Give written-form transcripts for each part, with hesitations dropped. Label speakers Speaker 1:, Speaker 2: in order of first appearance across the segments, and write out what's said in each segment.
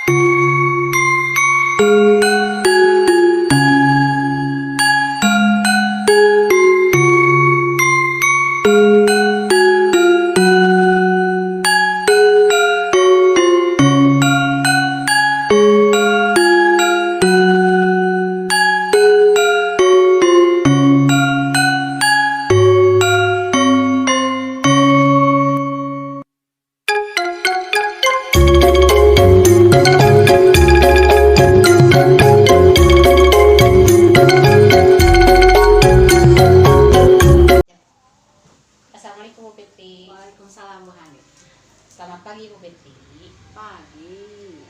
Speaker 1: Assalamualaikum Bu Fitri.
Speaker 2: Waalaikumsalam Bu Hani.
Speaker 1: Selamat pagi Bu Fitri.
Speaker 2: Pagi.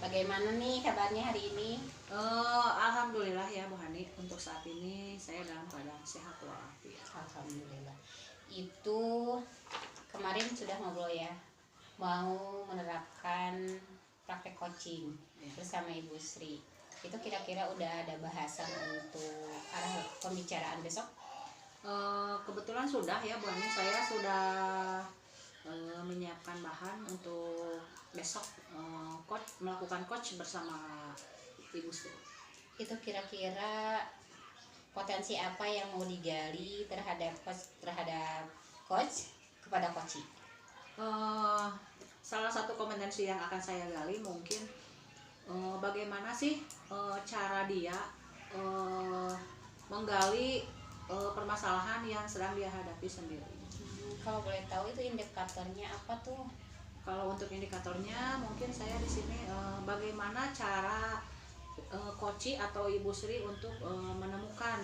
Speaker 1: Bagaimana nih kabarnya hari ini?
Speaker 2: Alhamdulillah ya Bu Hani. Untuk saat ini saya dalam keadaan sehat walafiat.
Speaker 1: Alhamdulillah. Itu kemarin sudah ngobrol ya, mau menerapkan praktek coaching bersama Ibu Sri. Itu kira-kira udah ada bahasan untuk arah pembicaraan besok?
Speaker 2: Kebetulan sudah ya Bu Hani. Saya sudah menyiapkan bahan untuk besok melakukan coach bersama Ibu Sri.
Speaker 1: Itu kira-kira potensi apa yang mau digali terhadap coach kepada coaching?
Speaker 2: Salah satu kompetensi yang akan saya gali mungkin bagaimana sih cara dia menggali permasalahan yang sedang dia hadapi sendiri.
Speaker 1: Kalau boleh tahu itu indikatornya apa tuh?
Speaker 2: Kalau untuk indikatornya mungkin saya di sini bagaimana cara Koci atau Ibu Sri untuk menemukan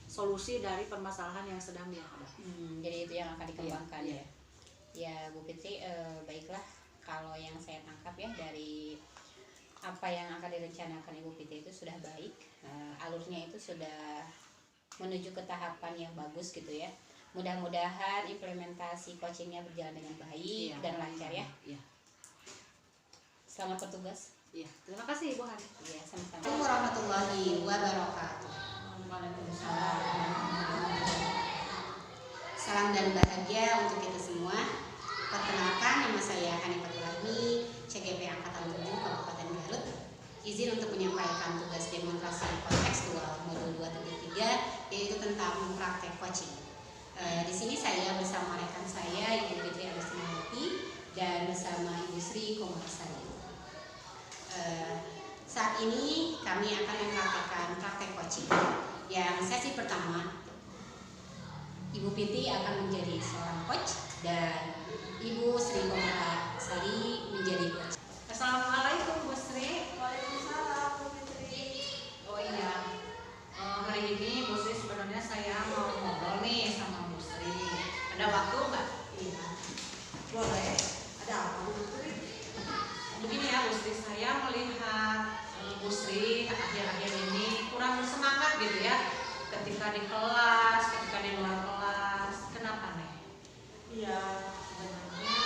Speaker 2: solusi dari permasalahan yang sedang dia hadapi.
Speaker 1: Jadi itu yang akan dikembangkan
Speaker 2: ya.
Speaker 1: Ya Bu Fitri, baiklah, kalau yang saya tangkap ya dari apa yang akan direncanakan Ibu Fitri itu sudah baik, alurnya itu sudah menuju ke tahapan yang bagus gitu ya. Mudah-mudahan implementasi coachingnya berjalan dengan baik dan lancar ya. Selamat bertugas.
Speaker 2: Iya, terima kasih Ibu Hani.
Speaker 1: Iya, sama-sama.
Speaker 3: Assalamualaikum warahmatullahi wabarakatuh.
Speaker 1: Waalaikumsalam.
Speaker 3: Salam dan bahagia untuk kita semua. Perkenalkan, nama saya Hanifatul Rahmi, CGP Angkatan 7 Kabupaten Garut. Izin untuk menyampaikan tugas demonstrasi kontekstual modul 2.3, yaitu tentang praktek coaching. Di sini saya bersama rekan saya Ibu Fitri Agustinawati dan bersama Ibu Sri Komarsari. Saat ini kami akan mempraktekkan praktek coaching. Yang sesi pertama, Ibu Fitri akan menjadi seorang coach dan Ibu Sri Komarsari menjadi coach.
Speaker 2: Assalamualaikum Bu Sri.
Speaker 3: Waalaikumsalam Bu Fitri.
Speaker 2: Oh iya, hari ini Bu Sri sebenarnya saya mau ngobrol nih sama Bu Sri. Ada waktu nggak?
Speaker 3: Iya, boleh. Ada apa Bu Fitri?
Speaker 2: Begini ya Bu Sri, saya melihat Bu Sri akhir-akhir ini kurang bersemangat gitu ya, ketika di kelas, ketika di luar kelas. Kenapa nih?
Speaker 4: Iya, sebenarnya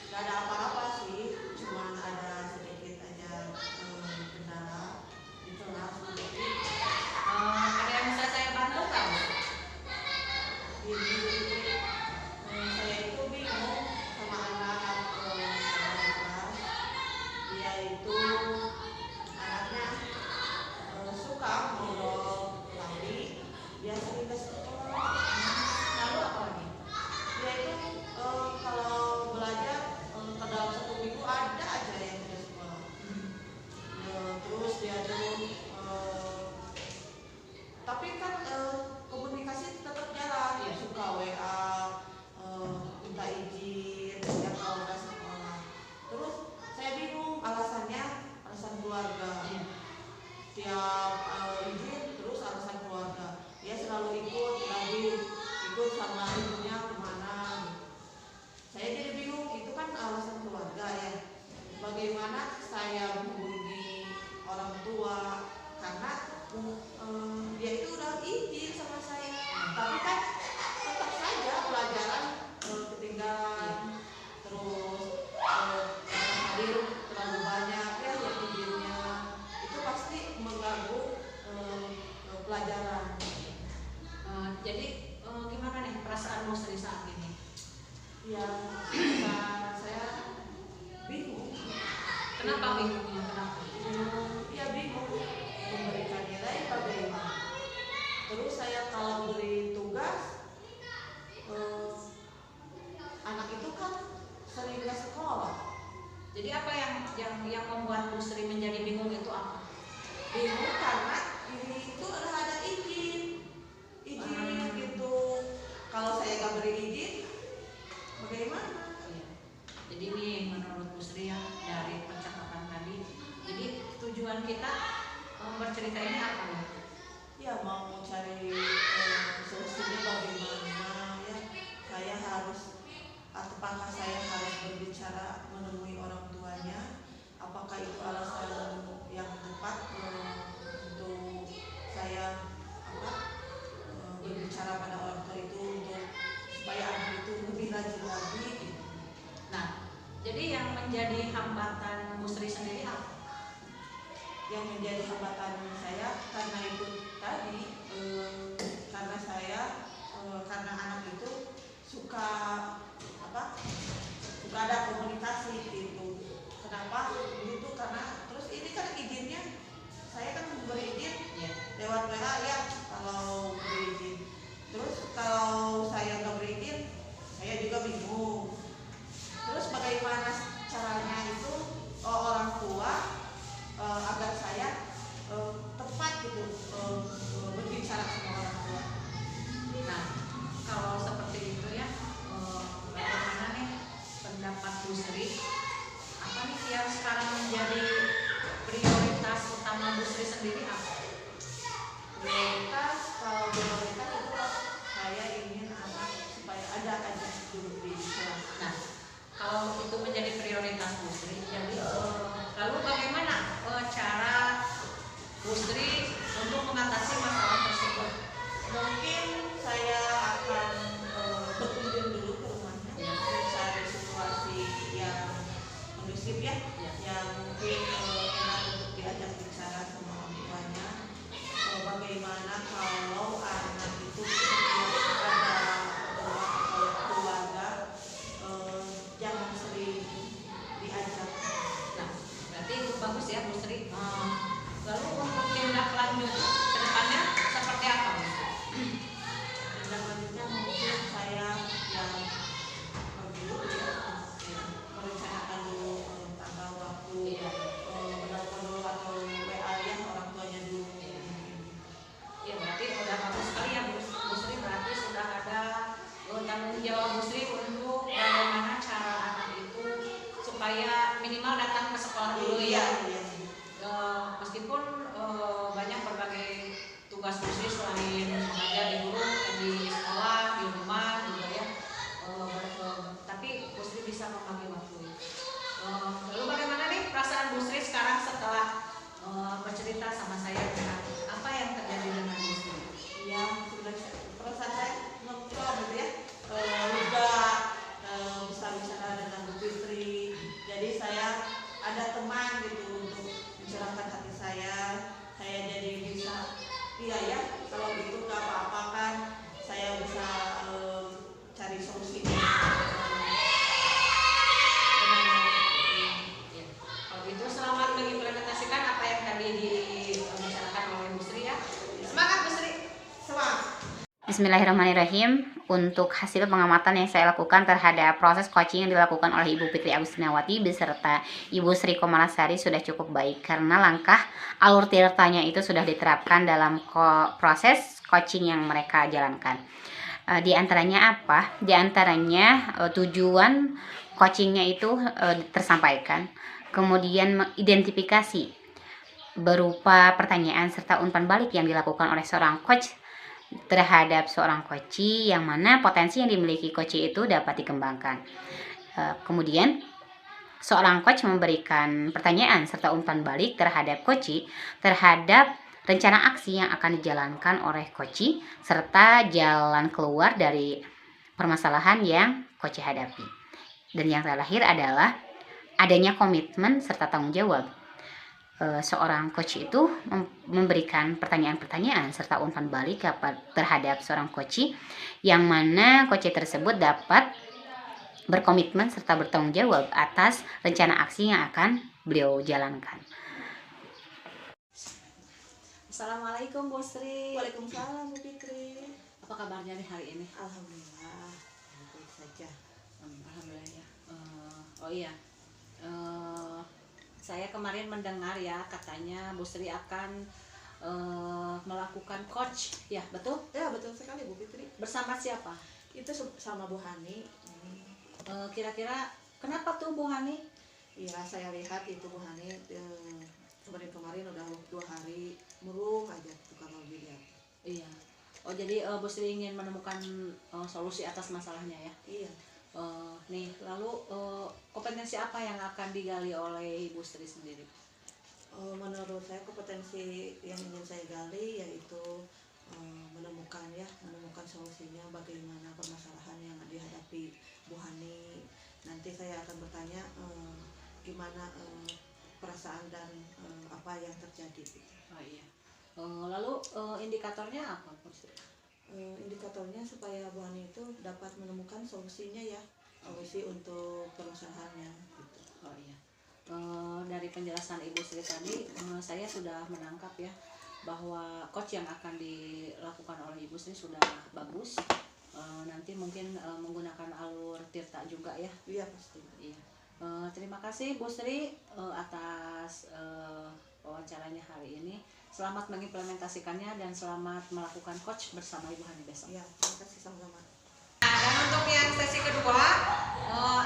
Speaker 4: nggak ada apa-apa sih, cuman ada sedikit aja kendala di kelas. Jadi
Speaker 2: Ada yang bisa saya bantu nggak?
Speaker 4: ini saya itu bingung sama anak di kelas. Dia itu anaknya suka ngobrol tapi dia sering ke sekolah.
Speaker 2: Lalu apa lagi?
Speaker 4: Dia itu kalau belajar ke dalam satu minggu ada aja yang tidak sekolah. Terus dia tuh tapi kan komunikasi tetap jalan, ya suka WA, minta izin ya kalau nggak sekolah. Terus saya bingung alasannya, alasan keluarga. Tiap izin terus alasan keluarga. Dia selalu ikut sama ibunya kemana. Saya jadi bingung, itu kan alasan keluarga ya. Bagaimana saya menghubungi orang tua karena dia itu udah izin sama saya, tapi kan tetap saja pelajaran ketinggalan. Terus hadir terlalu banyak ya yang izinnya, itu pasti mengganggu pelajaran.
Speaker 2: Jadi gimana nih perasaan Bu Sri saat ini?
Speaker 4: Ya, saya bingung.
Speaker 2: Kenapa bingungnya? Kenapa?
Speaker 4: Ya bingung memberikan nilai bagaimana. Terus saya kalau beri tugas, anak itu kan sering nggak sekolah.
Speaker 2: Jadi apa yang membuat Bu Sri menjadi bingung itu apa?
Speaker 4: Bingung karena ini itu ada izin gitu. Kalau saya nggak beri izin, bagaimana?
Speaker 2: Iya. Jadi nih menurut Bu Sri ya dari percakapan tadi, jadi tujuan kita bercerita ini apa ya?
Speaker 4: Ya mau cari solusinya bagaimana ya. Saya harus, apakah saya harus berbicara menemui orang tuanya? Apakah itu alasan yang tepat untuk saya berbicara pada orang tua itu untuk supaya anak itu lebih rajin lagi gitu.
Speaker 2: Nah, jadi yang menjadi hambatan Bu Sri sendiri apa?
Speaker 4: Yang menjadi hambatan saya karena itu tadi, karena saya karena anak itu suka ada komunikasi gitu. Kenapa begitu? Karena terus ini kan izinnya saya kan memberi izin lewat WA ya kalau beri izin. Terus kalau saya nggak beri izin, saya juga bingung. Terus bagaimana caranya itu orang tua agar saya tepat gitu berbicara sama orang tua.
Speaker 2: Nah, kalau seperti itu ya, bagaimana nih pendapat Bu Sri? Apa nih yang sekarang menjadi prioritas utama Bu Sri sendiri apa?
Speaker 4: Prioritas, kalau prioritas itu saya ingin anak supaya ada aja dulu di kelas.
Speaker 2: Nah, kalau itu menjadi prioritas Bu Sri, jadi lalu bagaimana cara Bu Sri untuk mengatasi masalah tersebut?
Speaker 4: Mungkin saya akan berkunjung dulu ke rumahnya, mencari situasi yang kondusif ya, yang mungkin enak untuk diajak bicara sama orang tuanya. Bagaimana kalau anak itu setiap ada keluarga jangan sering diajak.
Speaker 2: Nah, berarti itu bagus ya Bu Sri. Lalu untuk tindak lanjut ke depannya seperti apa Bu Sri?
Speaker 4: Tindak lanjutnya mungkin saya yang dulu ya, merencanakan dulu tanggal waktu, menelpon dulu atau WA ya orang tuanya dulu.
Speaker 2: Ya berarti udah bagus sekali ya Bu Sri, berarti sudah ada tanggung jawab Bu Sri untuk bagaimana cara anak itu supaya minimal datang ke sekolah dulu ya. Meskipun banyak berbagai tugas Bu Sri selain mengajar di guru, di sekolah, di rumah juga ya, tapi Bu Sri bisa membagi waktu. Lalu bagaimana nih perasaan Bu Sri sekarang setelah bercerita sama saya tentang apa yang terjadi dengan Bu Sri?
Speaker 4: Ya sudah, perasaan saya ngeplong gitu ya, juga bisa bicara dengan Bu Fitri. Jadi saya ada teman gitu untuk mencurahkan hati saya jadi bisa, iya ya kalau gitu nggak apa-apa kan, saya bisa cari solusinya.
Speaker 2: Kalau gitu selamat mengimplementasikan apa yang tadi dibicarakan oleh Bu Sri ya. Semangat Bu Sri.
Speaker 4: Semangat.
Speaker 1: Bismillahirrahmanirrahim. Untuk hasil pengamatan yang saya lakukan terhadap proses coaching yang dilakukan oleh Ibu Fitri Agustinawati beserta Ibu Sri Komalasari sudah cukup baik karena langkah alur tirtanya itu sudah diterapkan dalam proses coaching yang mereka jalankan. Di antaranya apa? Di antaranya tujuan coachingnya itu tersampaikan, kemudian mengidentifikasi berupa pertanyaan serta umpan balik yang dilakukan oleh seorang coach terhadap seorang coachee, yang mana potensi yang dimiliki coachee itu dapat dikembangkan. Kemudian seorang coach memberikan pertanyaan serta umpan balik terhadap coachee terhadap rencana aksi yang akan dijalankan oleh coachee serta jalan keluar dari permasalahan yang coachee hadapi. Dan yang terakhir adalah adanya komitmen serta tanggung jawab. Seorang coach itu memberikan pertanyaan-pertanyaan serta umpan balik terhadap seorang coach, yang mana coach tersebut dapat berkomitmen serta bertanggung jawab atas rencana aksi yang akan beliau jalankan.
Speaker 2: Assalamualaikum Bu Sri.
Speaker 4: Waalaikumsalam Bu Fikri.
Speaker 2: Apa kabarnya nih hari ini?
Speaker 4: Alhamdulillah baik saja.
Speaker 2: Alhamdulillah ya. Oh iya, saya kemarin mendengar ya katanya Bu Sri akan melakukan coach, ya betul?
Speaker 4: Ya betul sekali Bu Fikri.
Speaker 2: Bersama siapa?
Speaker 4: Itu sama Bu Hani.
Speaker 2: Kira-kira kenapa tuh Bu Hani?
Speaker 4: Iya saya lihat itu Bu Hani kemarin udah 2 hari murung aja tukang mobilnya.
Speaker 2: Iya. Oh jadi Bu Sri ingin menemukan solusi atas masalahnya ya?
Speaker 4: Iya.
Speaker 2: Nih lalu kompetensi apa yang akan digali oleh Ibu Sri sendiri?
Speaker 4: Menurut saya kompetensi yang ingin saya gali yaitu menemukan solusinya bagaimana permasalahan yang dihadapi Bu Hani. Nanti saya akan bertanya gimana perasaan dan apa yang terjadi.
Speaker 2: Oh iya. Lalu indikatornya apa Bu Sri?
Speaker 4: Indikatornya supaya Bu Hani itu dapat menemukan solusinya ya, solusi untuk permasalahannya gitu.
Speaker 2: Oh iya. Dari penjelasan Ibu Sri tadi saya sudah menangkap ya bahwa coach yang akan dilakukan oleh Ibu Sri sudah bagus. Nanti mungkin menggunakan alur tirta juga ya.
Speaker 4: Iya pasti.
Speaker 2: Iya. Terima kasih Bu Sri atas wawancaranya hari ini. Selamat mengimplementasikannya dan selamat melakukan coach bersama Ibu Hani besok.
Speaker 4: Iya, terima kasih sama-sama.
Speaker 2: Dan untuk yang sesi kedua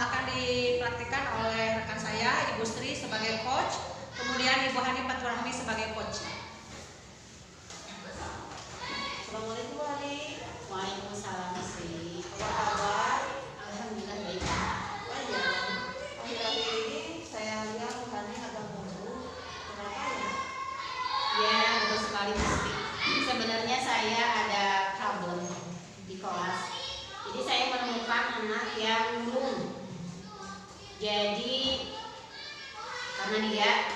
Speaker 2: akan dipraktikkan oleh rekan saya Ibu Sri sebagai coach, kemudian Ibu Hani Fatul Rahmi sebagai coach.
Speaker 4: Assalamualaikum Bu Hani.
Speaker 3: Waalaikumsalam Sri.
Speaker 4: Apa kabar?
Speaker 3: Alhamdulillah baik.
Speaker 4: Oh iya, akhir-akhir ini saya lihat Bu Hani agak murung. Kenapa ya?
Speaker 3: Ya, betul sekali Sri. Sebenarnya saya ada problem di kelas. Jadi saya menemukan anak yang murung. Jadi karena dia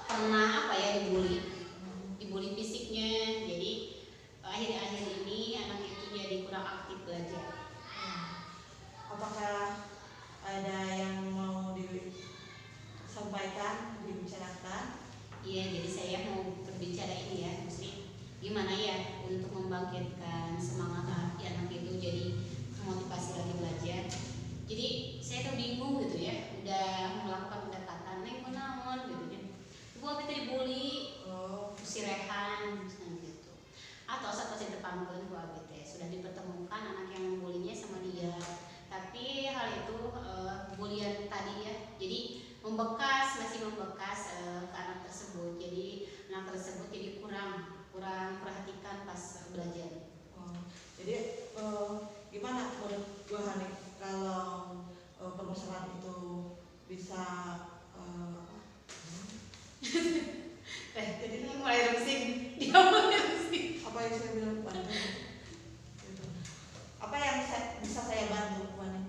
Speaker 3: pernah dibully fisiknya. Jadi akhir-akhir ini anak itu jadi kurang aktif belajar.
Speaker 4: Apakah ada yang mau disampaikan, dibicarakan?
Speaker 3: Iya, jadi saya mau berbicara ini ya, Sri. Gimana ya untuk membangkitkan semangat hati anak itu jadi motivasi lagi belajar. Jadi saya tuh bingung gitu ya, udah melakukan pendekatan neng menawan gitu ya. Gua kita dibully, si Rehan misalnya gitu. Atau satu si terpanggung gua gitu ya. Sudah dipertemukan anak yang membulinya sama dia. Tapi hal itu bulian tadi ya. Jadi masih membekas ke anak tersebut. Jadi anak tersebut jadi kurang perhatikan pas belajar.
Speaker 4: Jadi gimana menurut Bu Hani kalau permasalahan itu bisa
Speaker 3: Jadi ini mulai rusing. Dia mulai rusing.
Speaker 4: apa yang saya bilang bantu? Gitu. Apa yang bisa saya bantu Bu Hani?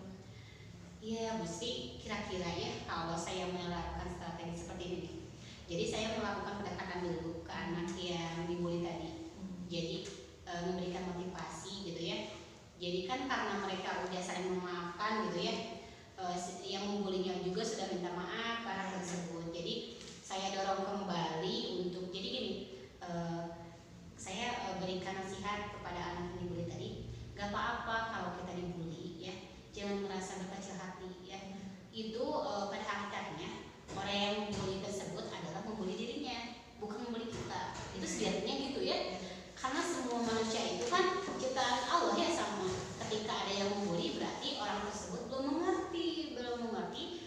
Speaker 3: Iya, Bu Sri, kira-kira ya kalau saya menerapkan strategi seperti ini. Jadi saya melakukan pendekatan dulu ke anak yang dibully tadi. Jadi memberikan motivasi gitu ya. Jadi kan karena mereka udah saling memaafkan gitu ya, yang membulinya juga sudah minta maaf karena tersebut. Jadi saya dorong kembali untuk jadi gini, saya berikan nasihat kepada anak yang dibully tadi. Gak apa-apa kalau kita dibully ya, jangan merasa berkecil hati ya. Itu pada hakikatnya orang yang membuli tersebut adalah membuli dirinya, bukan membuli kita. Itu sejatinya gitu ya. Karena semua manusia itu kan ciptaan Allah ya sama. Ketika ada yang membuli berarti orang tersebut belum mengerti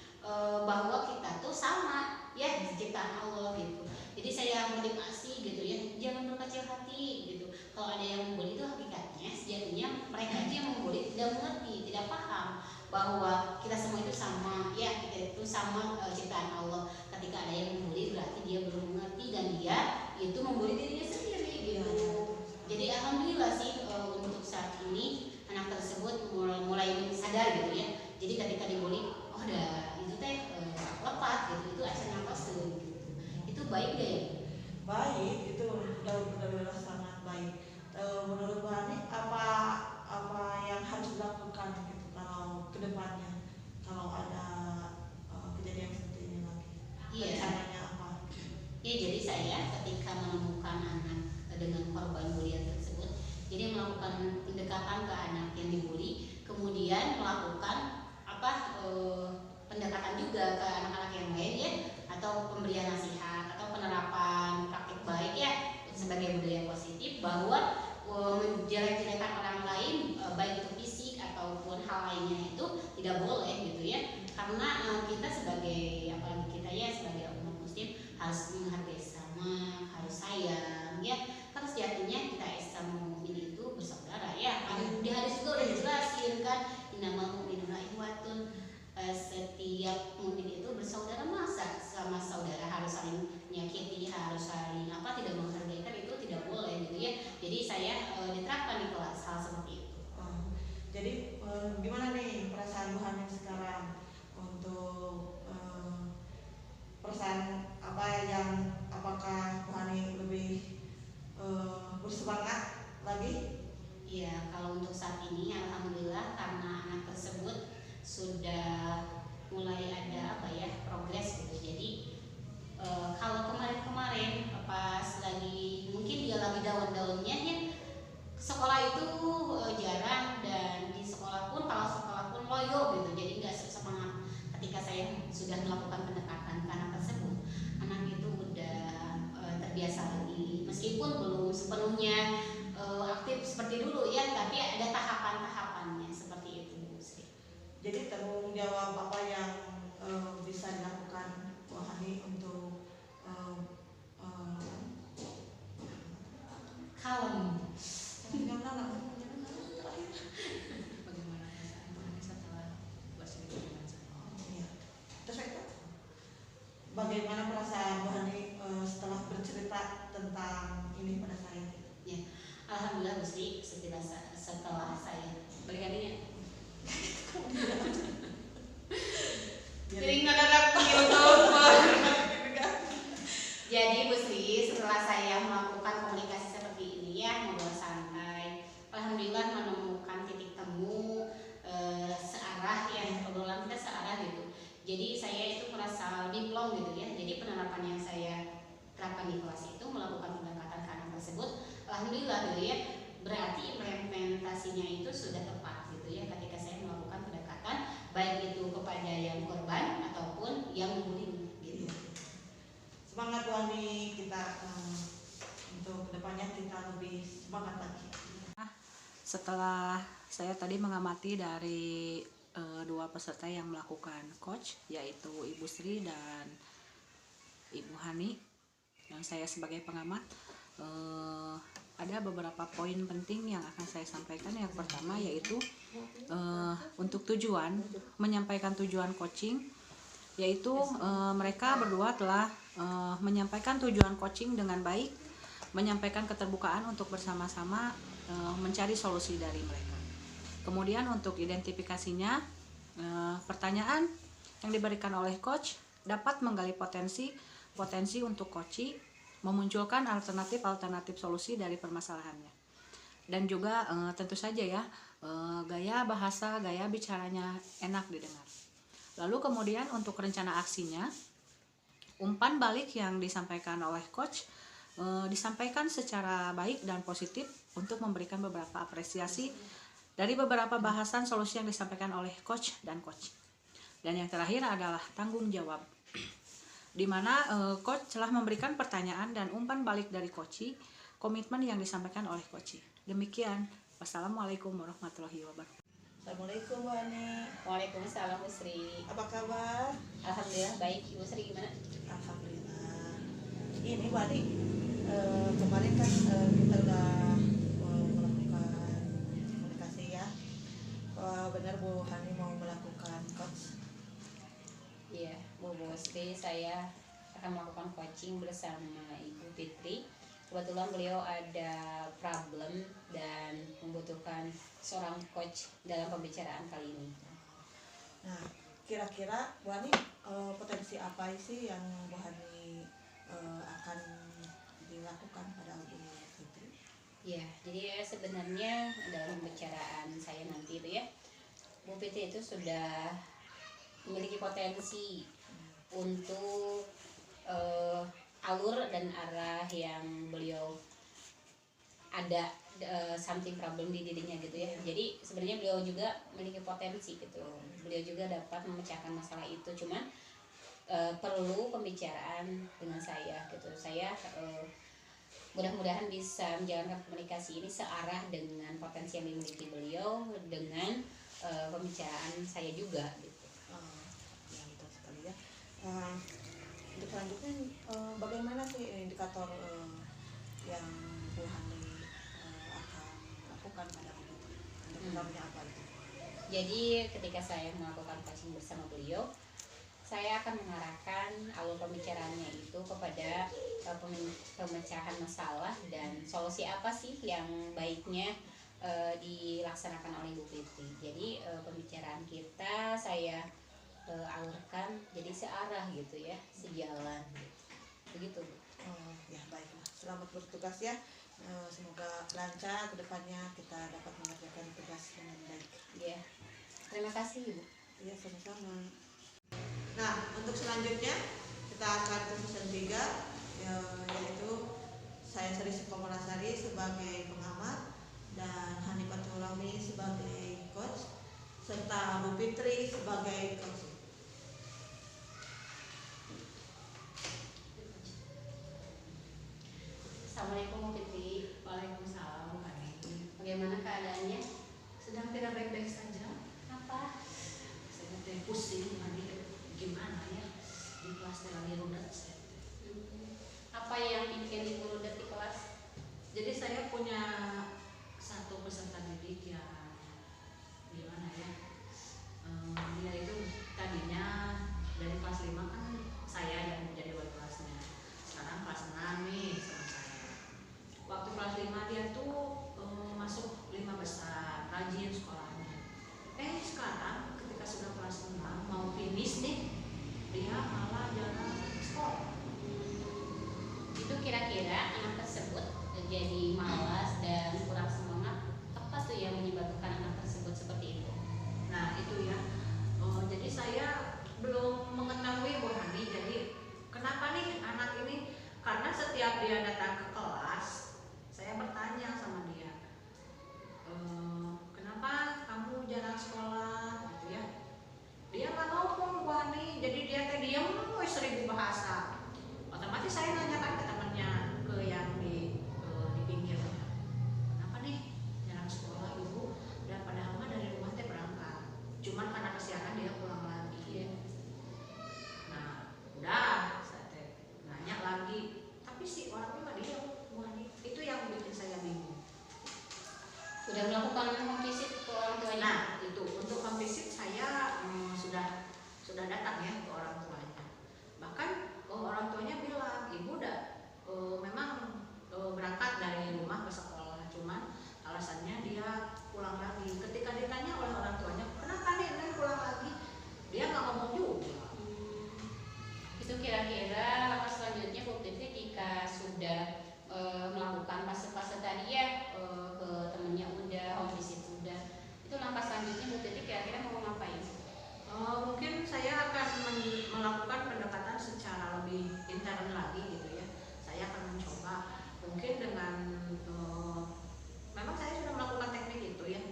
Speaker 3: bahwa kita tuh sama ya ciptaan Allah gitu. Jadi saya motivasi gitu ya, jangan berkecil hati gitu. Kalau ada yang membuli itu hakikatnya sejatinya mereka aja yang membuli tidak mengerti, tidak paham bahwa kita semua itu sama ya, kita itu sama ciptaan Allah. Ketika ada yang membuli berarti dia belum mengerti dan dia itu membuli dirinya sendiri gitu. Jadi alhamdulillah sih untuk saat ini anak tersebut mulai sadar gitu ya. Jadi ketika dibully, oh udah itu teh lepas gitu, itu asalnya kostum gitu. Itu baik deh.
Speaker 4: Baik, itu udah sangat baik. Menurut Bu Hani apa yang harus dilakukan gitu kalau kedepannya
Speaker 3: korban bulian tersebut. Jadi melakukan pendekatan ke anak yang dibully, kemudian melakukan pendekatan juga ke anak-anak yang lain ya, atau pemberian nasihat atau penerapan praktik baik ya sebagai budaya positif, bahwa menjelek-jelekan orang lain baik itu fisik ataupun hal lainnya itu tidak boleh gitu ya, karena kita sebagai apalagi kita ya sebagai umat muslim harus menghargai sama, harus sayang ya, karena sejatinya kita sama mukmin itu bersaudara ya. Di hadis juga udah dijelasin kan, innamal mu'minuna ikhwatun, setiap mukmin itu bersaudara, masa sama saudara harus saling menyakiti, harus saling tidak menghargai, kan itu tidak boleh gitu ya. Jadi saya diterapkan di kelas hal seperti itu.
Speaker 4: Jadi gimana nih perasaan Bu Hani sekarang untuk perasaan apakah Bu Hani lebih bersemangat lagi?
Speaker 3: Iya, kalau untuk saat ini alhamdulillah karena anak tersebut sudah mulai ada progres gitu. Jadi kalau kemarin pas lagi mungkin dia lagi daun-daunnya ya, sekolah itu jarang, dan di sekolah pun kalau sekolah pun loyo gitu, jadi nggak semangat. Ketika saya sudah melakukan pendekatan ke anak tersebut, anak itu udah terbiasa lagi, meskipun belum sepenuhnya aktif seperti dulu ya, tapi ada tahapan-tahapannya seperti itu Bu Sri.
Speaker 4: Jadi tanggung jawab apa yang bisa dilakukan Bu Hani untuk
Speaker 3: kalem.
Speaker 2: Bagaimana perasaan setelah bersih dengan saya?
Speaker 4: Terus itu bagaimana perasaan Bu Hani setelah bercerita tentang ini pada saya?
Speaker 3: Ya, alhamdulillah Bu Sri, setelah saya berikan ini jadi ngadadak YouTube. Jadi Bu Sri, setelah saya melakukan komunikasi seperti ini ya, ngobrol santai, alhamdulillah menemukan titik temu searah ya, obrolan kita searah gitu. Jadi saya itu merasa lebih plong gitu ya. Jadi penerapan yang saya terapkan di kelas itu melakukan pendekatan ke anak tersebut, alhamdulillah gitu ya, berarti implementasinya itu sudah tepat gitu ya, ketika saya melakukan pendekatan baik itu kepada yang korban ataupun yang membuli gitu.
Speaker 4: Semangat Bu Hani, kita untuk kedepannya kita lebih semangat lagi.
Speaker 2: Setelah saya tadi mengamati dari dua peserta yang melakukan coach, yaitu Ibu Sri dan Ibu Hani, yang saya sebagai pengamat, ada beberapa poin penting yang akan saya sampaikan. Yang pertama yaitu untuk tujuan, menyampaikan tujuan coaching, yaitu mereka berdua telah menyampaikan tujuan coaching dengan baik, menyampaikan keterbukaan untuk bersama-sama mencari solusi dari mereka. Kemudian untuk identifikasinya, pertanyaan yang diberikan oleh coach dapat menggali potensi untuk coaching, memunculkan alternatif solusi dari permasalahannya. Dan juga tentu saja ya, gaya bahasa, gaya bicaranya enak didengar. Lalu kemudian untuk rencana aksinya, umpan balik yang disampaikan oleh coach disampaikan secara baik dan positif untuk memberikan beberapa apresiasi dari beberapa bahasan solusi yang disampaikan oleh coach dan coach. Dan yang terakhir adalah tanggung jawab, di mana coach telah memberikan pertanyaan dan umpan balik dari coach, komitmen yang disampaikan oleh coach. Demikian. Wassalamualaikum warahmatullahi wabarakatuh.
Speaker 4: Assalamualaikum Bu Hani.
Speaker 1: Waalaikumsalam Bu Sri.
Speaker 4: Apa kabar?
Speaker 1: Alhamdulillah baik. Ibu Sri gimana?
Speaker 4: Alhamdulillah. Ini Bu Hani, kemarin kan kita udah melakukan komunikasi ya. Benar Bu Hani mau melakukan coach?
Speaker 1: Iya, Bu Sri, saya akan melakukan coaching bersama Ibu Fitri. Kebetulan beliau ada problem dan membutuhkan seorang coach dalam pembicaraan kali ini.
Speaker 4: Nah, kira-kira Bu Hani potensi apa sih yang Bu Hani akan dilakukan pada Bu Fitri?
Speaker 1: Ya, jadi sebenarnya dalam pembicaraan saya nanti itu ya, Bu Fitri itu sudah memiliki potensi untuk alur dan arah yang beliau ada something problem di dirinya gitu ya. Jadi sebenarnya beliau juga memiliki potensi gitu, beliau juga dapat memecahkan masalah itu, cuman perlu pembicaraan dengan saya gitu. Saya mudah-mudahan bisa menjalankan komunikasi ini searah dengan potensi yang dimiliki beliau dengan pembicaraan saya juga gitu.
Speaker 4: Ya betul sekali ya. Untuk selanjutnya bagaimana sih indikator yang Bu Hani akan lakukan pada waktu itu? Indikatornya apa itu?
Speaker 1: Jadi ketika saya melakukan coaching bersama beliau, saya akan mengarahkan alur pembicaraannya itu kepada pemecahan masalah dan solusi apa sih yang baiknya dilaksanakan oleh Bu Fitri. Jadi pembicaraan kita saya alurkan jadi searah gitu ya, sejalan gitu. Begitu Bu.
Speaker 4: Ya baiklah, selamat bertugas ya. Semoga lancar ke depannya, kita dapat mengerjakan tugas dengan baik.
Speaker 1: Ya, terima kasih Bu.
Speaker 4: Iya, sama-sama. Nah, untuk selanjutnya kita akan ke season 3, yaitu saya Sri Sukomolasari sebagai pengamat dan Hanifatul Rahmi sebagai coach serta Bu Fitri sebagai coach.
Speaker 1: Assalamualaikum Bu Fitri.
Speaker 2: Waalaikumsalam Bu Hani.
Speaker 1: Bagaimana keadaannya?
Speaker 2: Sedang tidak baik-baik saja.
Speaker 1: Apa?
Speaker 2: Saya teh pusing Hani, gimana ya di kelas teh lagi rudet saya.
Speaker 1: Apa yang bikin Ibu rudet di kelas?
Speaker 2: Jadi saya punya satu peserta didik yang gimana ya, dia itu tadinya dari kelas 5 kan saya yang menjadi wali kelasnya, sekarang kelas 6 nih sama saya. Waktu kelas 5 dia tuh masuk 5 besar, rajin sekolahnya. Sekarang ketika sudah kelas 6 mau finish nih, dia malah jarang sekolah.
Speaker 1: Itu kira-kira anak tersebut jadi malas dan kurang semangat, apa tuh yang menyebabkan anak tersebut seperti itu?
Speaker 2: Nah itu ya, jadi saya belum mengetahui Bu Hani, jadi kenapa nih anak ini, karena setiap dia datang ke kelas saya bertanya sama dia, kenapa kamu jarang sekolah gitu ya. Dia nggak ngomong Bu Hani, jadi dia teh diam 1000 bahasa. Otomatis saya nanyakan ke temannya, ke yang di pinggir, kenapa nih jarang sekolah Ibu, dan padahal mah dari rumah teh berangkat, cuman karena kesiangan dia pulang lagi. Nah udah saya teh nanya lagi, tapi si orangnya mah dia Bu Hani. Itu yang bikin saya bingung.
Speaker 1: Sudah melakukan home visit ke orang tuanya?
Speaker 2: Nah itu untuk home visit saya sudah datang ya ke orang tuanya. Bahkan orang tuanya bilang, Ibu udah memang berangkat dari rumah ke sekolah, cuman alasannya dia pulang lagi. Ketika ditanya oleh orang tuanya, kenapa nih Neng pulang lagi, dia nggak ngomong juga.
Speaker 1: Itu kira-kira langkah selanjutnya Bu Fitri jika sudah melakukan fase-fase tadi ya, ke temennya udah, home visit udah, itu langkah selanjutnya Bu Fitri kira-kira mau ngapain?
Speaker 2: Mungkin saya akan melakukan pendekatan secara lebih intern lagi gitu ya. Saya akan mencoba mungkin dengan memang saya sudah melakukan teknik itu ya,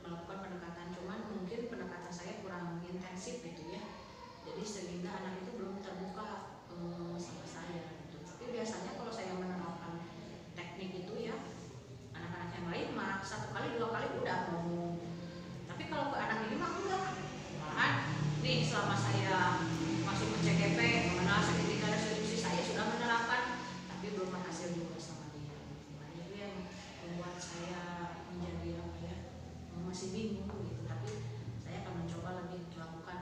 Speaker 2: melakukan pendekatan, cuman mungkin pendekatan saya kurang intensif gitu ya. Jadi sehingga anak itu belum terbuka sama saya gitu. Tapi biasanya kalau saya menerapkan teknik itu ya, anak-anak yang lain mah 1 kali 2 kali udah ngomong. Tapi kalau ke anak ini mah enggak. Malahan nih selama saya masuk ke CGP mengenal segitiga resolusi, saya sudah menerapkan, tapi belum berhasil juga sama dia. Nah, itu yang membuat saya menjadi apa ya, masih bingung gitu. Tapi saya akan mencoba lebih melakukan.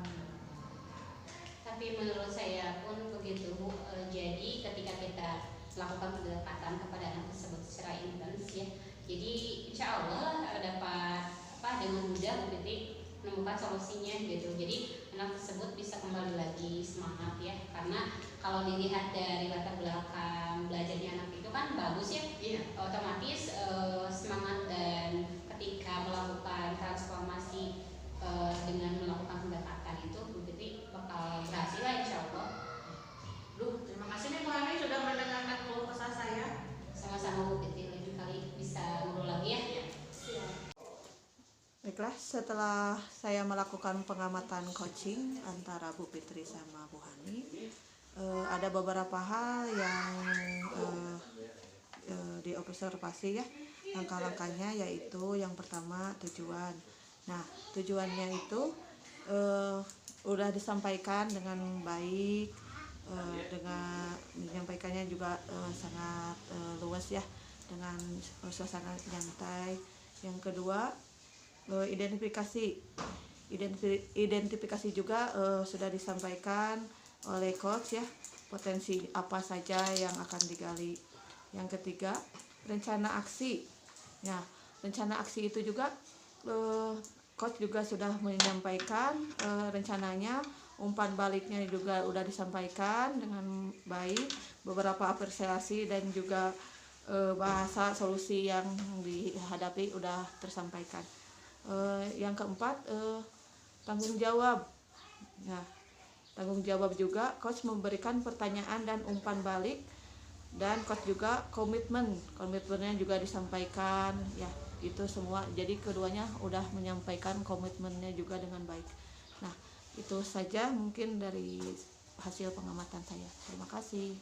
Speaker 1: Tapi menurut saya pun begitu Bu. Jadi ketika kita melakukan pendekatan kepada anak tersebut secara intens ya, jadi insya Allah dapat dengan mudah Bu Fitri menemukan solusinya gitu. Jadi anak tersebut bisa kembali lagi semangat ya, karena kalau dilihat dari latar belakang belajarnya anak itu kan bagus ya.
Speaker 2: Iya.
Speaker 1: Otomatis semangat, dan ketika melakukan transformasi dengan melakukan pendekatan itu Bu Fitri bakal berhasil lah insya Allah.
Speaker 2: Terima kasih nih Bu Hani sudah mendengarkan keluh kesah saya.
Speaker 1: Sama-sama Bu Fitri.
Speaker 5: setelah saya melakukan pengamatan coaching antara Bu Fitri sama Bu Hani, ada beberapa hal yang diobservasi ya, langkah-langkahnya, yaitu yang pertama tujuan. Nah, tujuannya itu udah disampaikan dengan baik, dengan menyampaikannya juga sangat luas ya, dengan suasana nyantai. Yang kedua, identifikasi juga sudah disampaikan oleh coach ya, potensi apa saja yang akan digali. Yang ketiga, rencana aksi. Nah, rencana aksi itu juga coach juga sudah menyampaikan rencananya, umpan baliknya juga sudah disampaikan dengan baik, beberapa apresiasi dan juga bahasa solusi yang dihadapi sudah tersampaikan. Yang keempat, tanggung jawab. Nah, tanggung jawab juga coach memberikan pertanyaan dan umpan balik, dan coach juga komitmennya juga disampaikan ya, itu semua. Jadi keduanya udah menyampaikan komitmennya juga dengan baik. Nah, itu saja mungkin dari hasil pengamatan saya. Terima kasih.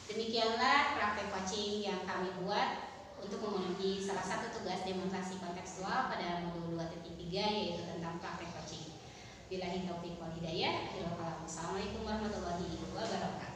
Speaker 3: Demikianlah praktek coaching yang kami buat untuk memenuhi salah satu tugas demonstrasi kontekstual pada modul 2.3, yaitu tentang praktek coaching. Billahi taufiq wal hidayah. Assalamualaikum warahmatullahi wabarakatuh.